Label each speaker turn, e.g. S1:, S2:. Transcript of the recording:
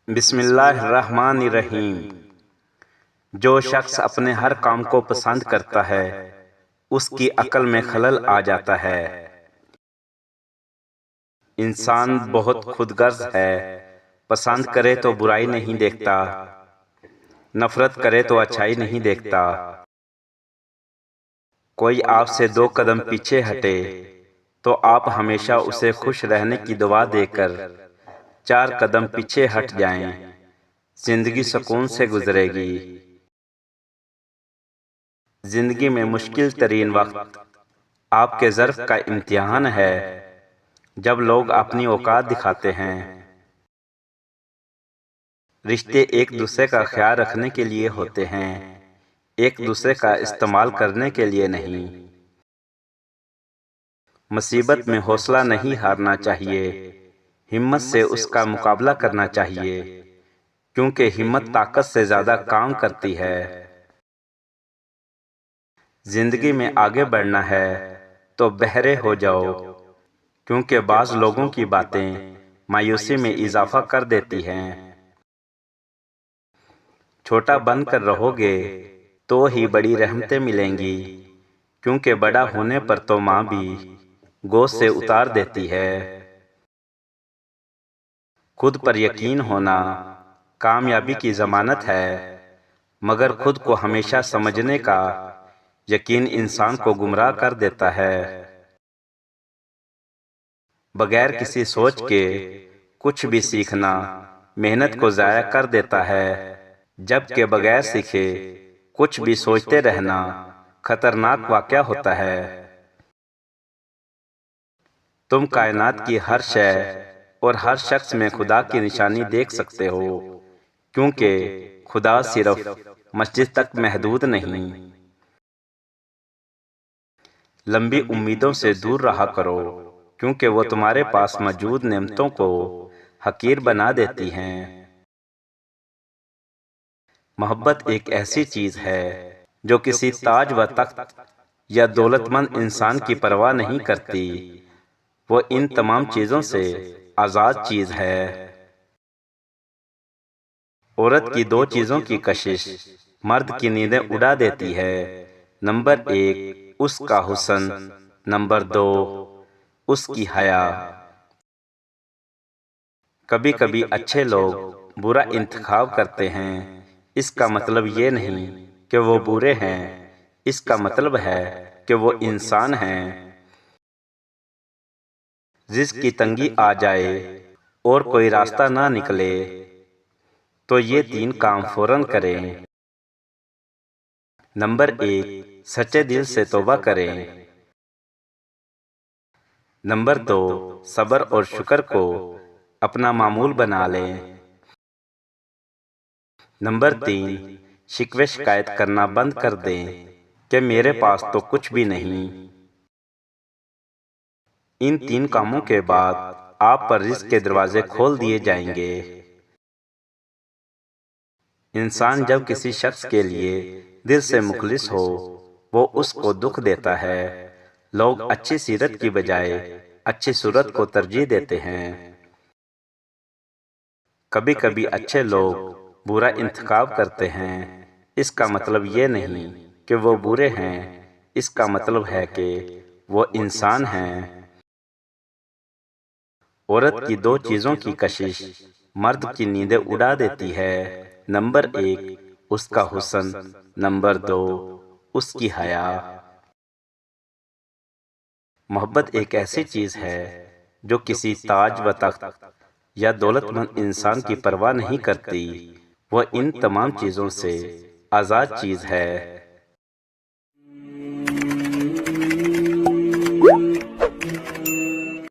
S1: بسم اللہ الرحمن الرحیم۔ جو شخص اپنے ہر کام کو پسند کرتا ہے اس کی عقل میں خلل آ جاتا ہے۔ انسان بہت خود غرض ہے، پسند کرے تو برائی نہیں دیکھتا، نفرت کرے تو اچھائی نہیں دیکھتا۔ کوئی آپ سے 2 قدم پیچھے ہٹے تو آپ ہمیشہ اسے خوش رہنے کی دعا دے کر 4 قدم پیچھے ہٹ جائیں، زندگی سکون سے گزرے گی۔ زندگی میں مشکل ترین وقت آپ کے ظرف کا امتحان ہے، جب لوگ اپنی اوقات دکھاتے ہیں۔ رشتے ایک دوسرے کا خیال رکھنے کے لیے ہوتے ہیں، ایک دوسرے کا استعمال کرنے کے لیے نہیں۔ مصیبت میں حوصلہ نہیں ہارنا چاہیے، ہمت سے اس کا مقابلہ کرنا چاہیے، کیونکہ ہمت طاقت سے زیادہ کام کرتی ہے۔ زندگی میں آگے بڑھنا ہے تو بہرے ہو جاؤ، کیونکہ بعض لوگوں کی باتیں مایوسی میں اضافہ کر دیتی ہیں۔ چھوٹا بن کر رہو گے تو ہی بڑی رحمتیں ملیں گی، کیونکہ بڑا ہونے پر تو ماں بھی گود سے اتار دیتی ہے۔ خود پر یقین ہونا کامیابی کی ضمانت ہے، مگر خود کو ہمیشہ سمجھنے کا یقین انسان کو گمراہ کر دیتا ہے۔ بغیر کسی سوچ کے کچھ بھی سیکھنا محنت کو ضائع کر دیتا ہے، جبکہ بغیر سیکھے کچھ بھی سوچتے رہنا خطرناک واقعہ ہوتا ہے۔ تم کائنات کی ہر شے اور ہر شخص میں خدا کی نشانی دیکھ سکتے ہو، کیونکہ خدا صرف مسجد تک محدود نہیں۔ لمبی امیدوں سے دور رہا کرو، کیونکہ وہ تمہارے پاس موجود نعمتوں کو حقیر بنا دیتی ہیں۔ محبت ایک ایسی چیز ہے جو کسی تاج و تخت یا دولت مند انسان کی پرواہ نہیں کرتی، وہ ان تمام چیزوں سے آزاد چیز ہے۔ عورت کی 2 چیزوں کی کشش مرد کی نیندیں اڑا دیتی ہے۔ نمبر 1 اس کا حسن، نمبر 2 اس کی حیا۔ کبھی کبھی اچھے لوگ برا انتخاب کرتے ہیں، اس کا مطلب یہ نہیں کہ وہ برے ہیں، اس کا مطلب ہے کہ وہ انسان ہیں۔ رزق کی تنگی آ جائے اور کوئی راستہ نہ نکلے تو یہ 3 کام فوراً کریں۔ نمبر 1 سچے دل سے توبہ کریں۔ نمبر 2 صبر اور شکر کو اپنا معمول بنا لیں۔ نمبر 3 شکوے شکایت کرنا بند کر دیں کہ میرے پاس تو کچھ بھی نہیں۔ ان 3 کاموں کے بعد آپ پر رزق کے دروازے کھول دیے جائیں گے۔ انسان جب کسی شخص کے لیے دل سے مخلص ہو، وہ اس کو دکھ دیتا ہے۔ لوگ اچھی سیرت کی بجائے اچھی صورت کو ترجیح دیتے ہیں۔ کبھی کبھی اچھے لوگ برا انتخاب کرتے ہیں، اس کا مطلب یہ نہیں کہ وہ برے ہیں، اس کا مطلب ہے کہ وہ انسان ہیں۔ عورت کی 2 چیزوں کی کشش مرد کی نیندیں اڑا دیتی ہے۔ نمبر 1 اس کا حسن، نمبر 2 اس کی حیا۔ محبت ایک ایسی چیز ہے جو کسی تاج و تخت یا دولت مند انسان کی پرواہ نہیں کرتی، وہ ان تمام چیزوں سے آزاد چیز ہے۔